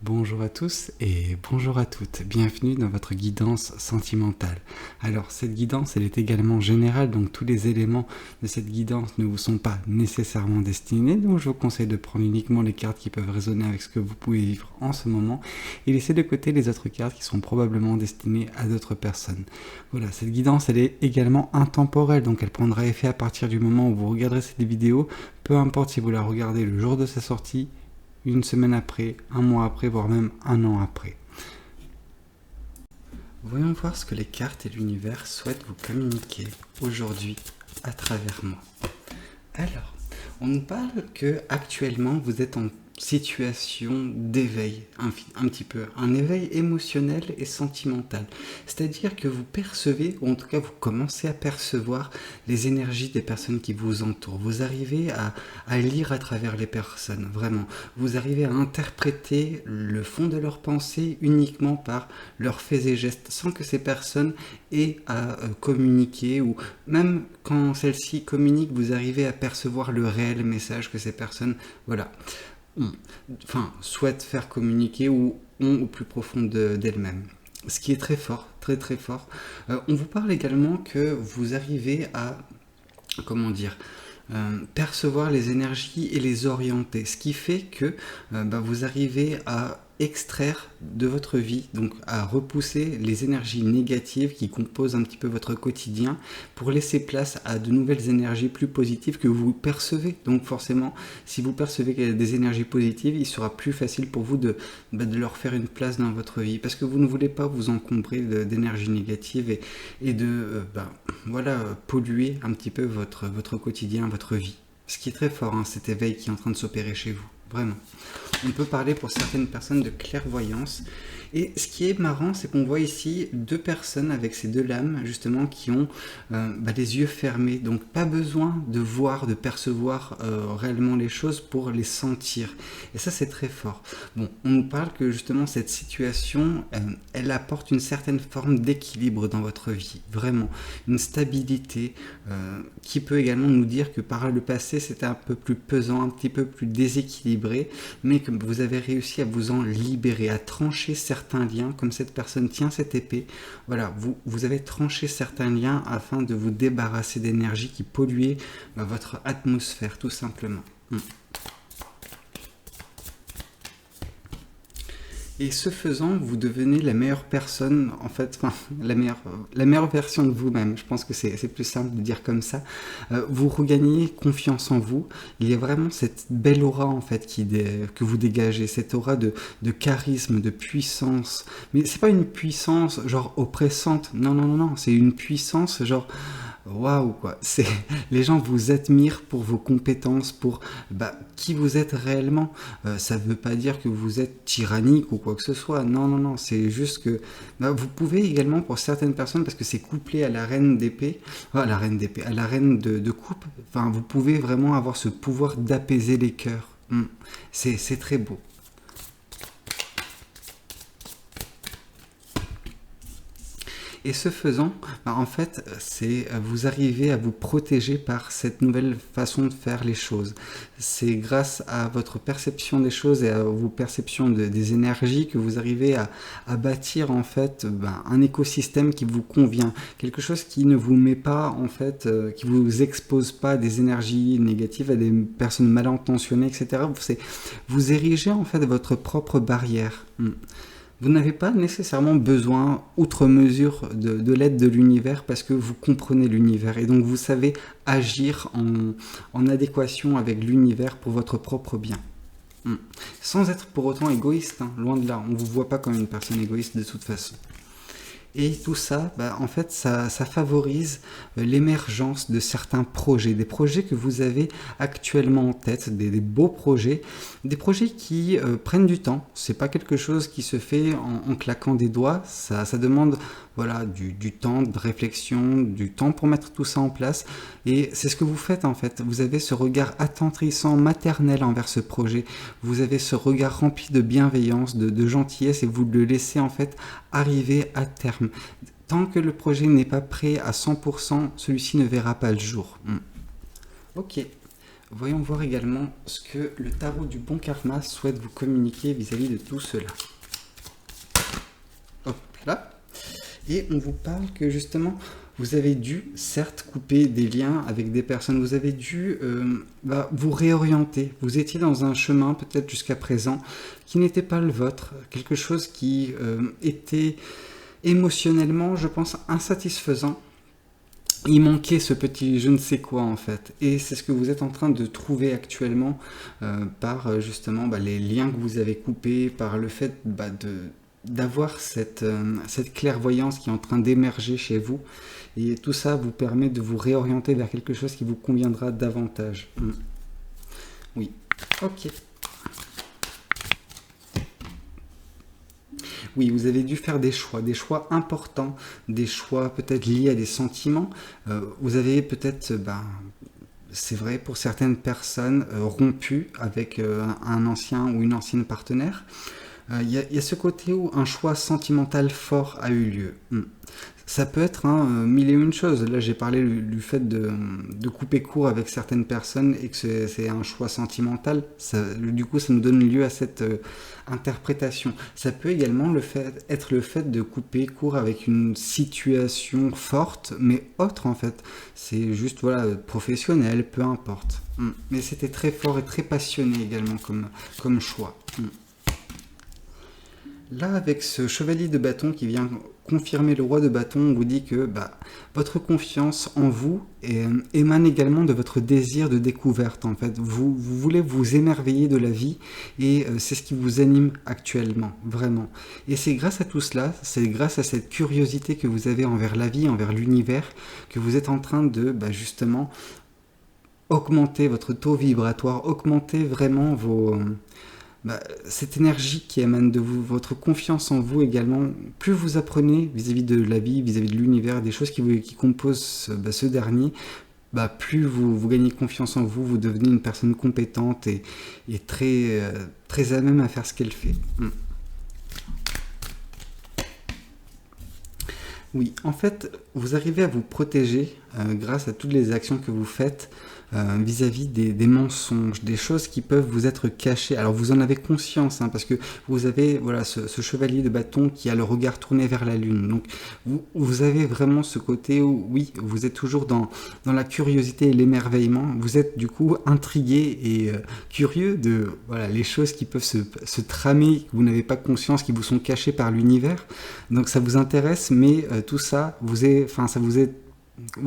Bonjour à tous et bonjour à toutes, bienvenue dans votre guidance sentimentale. Alors cette guidance elle est également générale, donc tous les éléments de cette guidance ne vous sont pas nécessairement destinés, donc je vous conseille de prendre uniquement les cartes qui peuvent résonner avec ce que vous pouvez vivre en ce moment et laisser de côté les autres cartes qui sont probablement destinées à d'autres personnes. Voilà, cette guidance elle est également intemporelle, donc elle prendra effet à partir du moment où vous regarderez cette vidéo, peu importe si vous la regardez le jour de sa sortie, une semaine après, un mois après, voire même un an après. Voyons voir ce que les cartes et l'univers souhaitent vous communiquer aujourd'hui à travers moi. Alors, on nous parle que actuellement vous êtes en situation d'éveil, un petit peu, un éveil émotionnel et sentimental. C'est-à-dire que vous percevez, ou en tout cas vous commencez à percevoir les énergies des personnes qui vous entourent. Vous arrivez à lire à travers les personnes, vraiment. Vous arrivez à interpréter le fond de leurs pensées uniquement par leurs faits et gestes, sans que ces personnes aient à communiquer, ou même quand celles-ci communiquent, vous arrivez à percevoir le réel message que ces personnes, voilà, souhaitent faire communiquer ou ont au plus profond d'elles-mêmes. Ce qui est très fort, très très fort. On vous parle également que vous arrivez à, comment dire, percevoir les énergies et les orienter. Ce qui fait que vous arrivez à extraire de votre vie, donc à repousser les énergies négatives qui composent un petit peu votre quotidien pour laisser place à de nouvelles énergies plus positives que vous percevez. Donc forcément, si vous percevez qu'il y a des énergies positives, il sera plus facile pour vous de leur faire une place dans votre vie parce que vous ne voulez pas vous encombrer d'énergie négative et de polluer un petit peu votre quotidien, votre vie. Ce qui est très fort, hein, cet éveil qui est en train de s'opérer chez vous, vraiment. On peut parler pour certaines personnes de clairvoyance. Et ce qui est marrant, c'est qu'on voit ici deux personnes avec ces deux lames, justement, qui ont les yeux fermés. Donc pas besoin de voir, de percevoir réellement les choses pour les sentir. Et ça, c'est très fort. Bon, on nous parle que justement, cette situation, elle apporte une certaine forme d'équilibre dans votre vie. Vraiment, une stabilité qui peut également nous dire que par le passé, c'était un peu plus pesant, un petit peu plus déséquilibré, mais que vous avez réussi à vous en libérer, à trancher certains liens, comme cette personne tient cette épée. Voilà, vous avez tranché certains liens afin de vous débarrasser d'énergie qui polluait votre atmosphère, tout simplement. Et ce faisant, vous devenez la meilleure personne, en fait, la meilleure version de vous-même. Je pense que c'est plus simple de dire comme ça. Vous regagnez confiance en vous. Il y a vraiment cette belle aura, en fait, que vous dégagez, cette aura de charisme, de puissance. Mais c'est pas une puissance genre oppressante. Non, non, non, non. C'est une puissance genre waouh quoi, les gens vous admirent pour vos compétences, pour qui vous êtes réellement. Ça veut pas dire que vous êtes tyrannique ou quoi que ce soit, non non non, c'est juste que vous pouvez également, pour certaines personnes, parce que c'est couplé à la reine d'épée, à la reine de coupe, vous pouvez vraiment avoir ce pouvoir d'apaiser les cœurs. C'est très beau. Et ce faisant, en fait, vous arrivez à vous protéger par cette nouvelle façon de faire les choses. C'est grâce à votre perception des choses et à vos perceptions des énergies que vous arrivez à bâtir en fait un écosystème qui vous convient, quelque chose qui ne vous met pas en fait, qui vous expose pas à des énergies négatives, à des personnes mal intentionnées, etc. Vous érigez en fait votre propre barrière. Vous n'avez pas nécessairement besoin, outre mesure, de l'aide de l'univers parce que vous comprenez l'univers et donc vous savez agir en adéquation avec l'univers pour votre propre bien. Sans être pour autant égoïste, hein, loin de là, on ne vous voit pas comme une personne égoïste de toute façon. Et tout ça, en fait, ça favorise l'émergence de certains projets, des projets que vous avez actuellement en tête, des beaux projets, des projets qui prennent du temps. C'est pas quelque chose qui se fait en claquant des doigts. Ça demande du temps de réflexion, du temps pour mettre tout ça en place. Et c'est ce que vous faites en fait. Vous avez ce regard attendrissant, maternel envers ce projet. Vous avez ce regard rempli de bienveillance, de gentillesse, et vous le laissez en fait arriver à terme. Tant que le projet n'est pas prêt à 100%, celui-ci ne verra pas le jour. Ok. voyons voir également ce que le tarot du bon karma souhaite vous communiquer vis-à-vis de tout cela. Hop là. Et on vous parle que justement, vous avez dû, certes, couper des liens avec des personnes. Vous avez dû vous réorienter. Vous étiez dans un chemin, peut-être jusqu'à présent, qui n'était pas le vôtre. Quelque chose qui était émotionnellement, je pense, insatisfaisant. Il manquait ce petit je ne sais quoi en fait, et c'est ce que vous êtes en train de trouver actuellement par justement les liens que vous avez coupés, par le fait d'avoir cette clairvoyance qui est en train d'émerger chez vous, et tout ça vous permet de vous réorienter vers quelque chose qui vous conviendra davantage. Oui, ok. Oui, vous avez dû faire des choix importants, des choix peut-être liés à des sentiments. Vous avez peut-être, c'est vrai pour certaines personnes, rompu avec un ancien ou une ancienne partenaire. Il y a ce côté où un choix sentimental fort a eu lieu. Ça peut être mille et une choses. Là, j'ai parlé du fait de couper court avec certaines personnes et que c'est un choix sentimental. Du coup, ça nous donne lieu à cette interprétation. Ça peut également être le fait de couper court avec une situation forte, mais autre en fait. C'est juste professionnel, peu importe. Mais c'était très fort et très passionné également comme choix. Là, avec ce chevalier de bâton qui vient confirmer le roi de bâton, on vous dit que votre confiance en vous émane également de votre désir de découverte. En fait, vous voulez vous émerveiller de la vie et c'est ce qui vous anime actuellement, vraiment. Et c'est grâce à tout cela, c'est grâce à cette curiosité que vous avez envers la vie, envers l'univers, que vous êtes en train de justement augmenter votre taux vibratoire, augmenter vraiment cette énergie qui émane de vous, votre confiance en vous également. Plus vous apprenez vis-à-vis de la vie, vis-à-vis de l'univers, des choses qui composent ce dernier, plus vous gagnez confiance en vous, vous devenez une personne compétente et très, très à même à faire ce qu'elle fait. Oui, en fait, vous arrivez à vous protéger grâce à toutes les actions que vous faites vis-à-vis des mensonges, des choses qui peuvent vous être cachées. Alors vous en avez conscience, parce que vous avez ce chevalier de bâton qui a le regard tourné vers la lune. Donc vous avez vraiment ce côté où, oui, vous êtes toujours dans la curiosité et l'émerveillement. Vous êtes du coup intrigué et curieux de les choses qui peuvent se tramer, que vous n'avez pas conscience, qui vous sont cachées par l'univers. Donc ça vous intéresse, mais tout ça, vous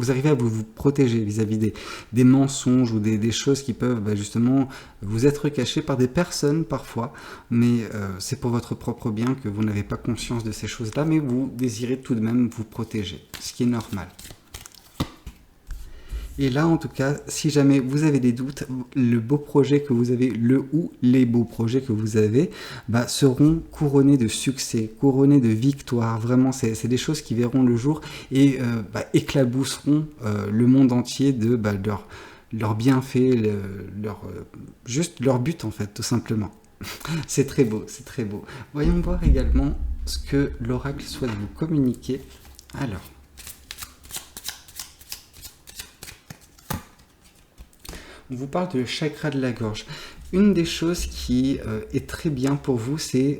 arrivez à vous protéger vis-à-vis des mensonges ou des choses qui peuvent justement vous être cachées par des personnes parfois, mais c'est pour votre propre bien que vous n'avez pas conscience de ces choses-là, mais vous désirez tout de même vous protéger, ce qui est normal. Et là, en tout cas, si jamais vous avez des doutes, le beau projet que vous avez, les beaux projets que vous avez, seront couronnés de succès, couronnés de victoire. Vraiment, c'est des choses qui verront le jour et éclabousseront le monde entier de leur bienfait, juste leur but en fait, tout simplement. C'est très beau, c'est très beau. Voyons voir également ce que l'oracle souhaite vous communiquer. Alors. On vous parle de chakra de la gorge. Une des choses qui est très bien pour vous, c'est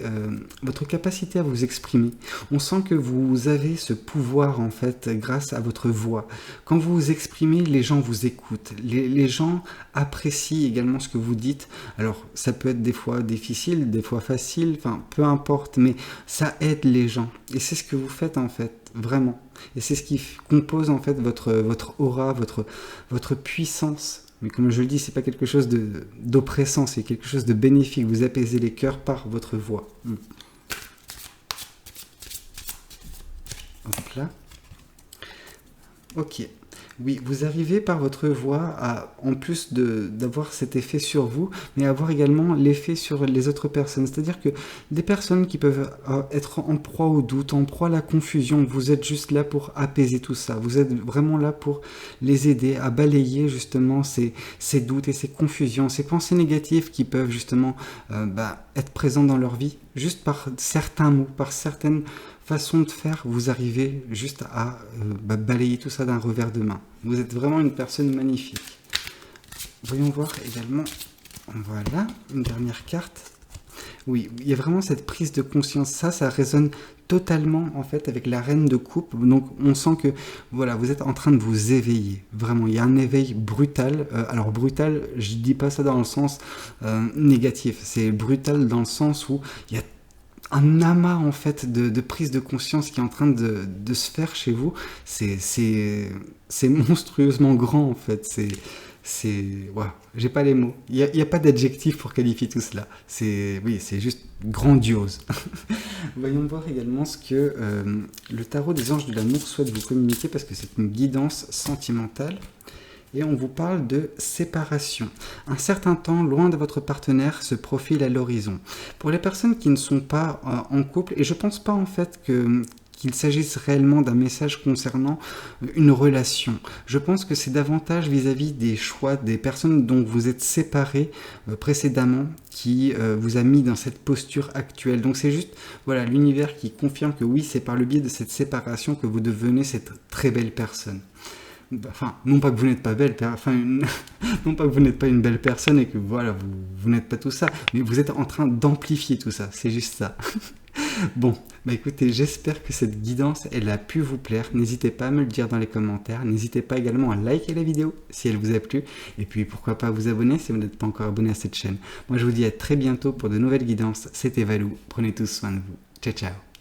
votre capacité à vous exprimer. On sent que vous avez ce pouvoir, en fait, grâce à votre voix. Quand vous vous exprimez, les gens vous écoutent. Les gens apprécient également ce que vous dites. Alors, ça peut être des fois difficile, des fois facile, peu importe, mais ça aide les gens. Et c'est ce que vous faites, en fait, vraiment. Et c'est ce qui compose, en fait, votre aura, votre puissance. Mais comme je le dis, c'est pas quelque chose d'oppressant, c'est quelque chose de bénéfique. Vous apaisez les cœurs par votre voix. Hop là. Ok. Oui, vous arrivez par votre voix à, en plus d'avoir cet effet sur vous, mais avoir également l'effet sur les autres personnes. C'est-à-dire que des personnes qui peuvent être en proie au doute, en proie à la confusion, vous êtes juste là pour apaiser tout ça. Vous êtes vraiment là pour les aider à balayer justement ces doutes et ces confusions, ces pensées négatives qui peuvent justement être présentes dans leur vie, juste par certains mots, par certaines façon de faire, vous arrivez juste à balayer tout ça d'un revers de main. Vous êtes vraiment une personne magnifique. voyons voir également, voilà, une dernière carte. Oui, il y a vraiment cette prise de conscience, ça résonne totalement en fait avec la reine de coupe, donc on sent que voilà, vous êtes en train de vous éveiller, vraiment, il y a un éveil brutal, alors brutal, je dis pas ça dans le sens négatif, c'est brutal dans le sens où il y a un amas en fait de prise de conscience qui est en train de se faire chez vous, c'est monstrueusement grand en fait, ouais, j'ai pas les mots. Il y a pas d'adjectif pour qualifier tout cela. Oui, c'est juste grandiose. Voyons voir également ce que le tarot des anges de l'amour souhaite vous communiquer parce que c'est une guidance sentimentale. Et on vous parle de séparation. Un certain temps loin de votre partenaire se profile à l'horizon. Pour les personnes qui ne sont pas en couple, et je pense pas en fait qu'il s'agisse réellement d'un message concernant une relation. Je pense que c'est davantage vis-à-vis des choix des personnes dont vous êtes séparés précédemment qui vous a mis dans cette posture actuelle. Donc c'est juste voilà, l'univers qui confirme que oui, c'est par le biais de cette séparation que vous devenez cette très belle personne. Enfin, non pas que vous n'êtes pas belle, non pas que vous n'êtes pas une belle personne et que voilà, vous n'êtes pas tout ça, mais vous êtes en train d'amplifier tout ça, c'est juste ça. Bon, bah écoutez, j'espère que cette guidance, elle a pu vous plaire. N'hésitez pas à me le dire dans les commentaires. N'hésitez pas également à liker la vidéo si elle vous a plu. Et puis pourquoi pas vous abonner si vous n'êtes pas encore abonné à cette chaîne. Moi je vous dis à très bientôt pour de nouvelles guidances. C'était Valou, prenez tous soin de vous. Ciao ciao.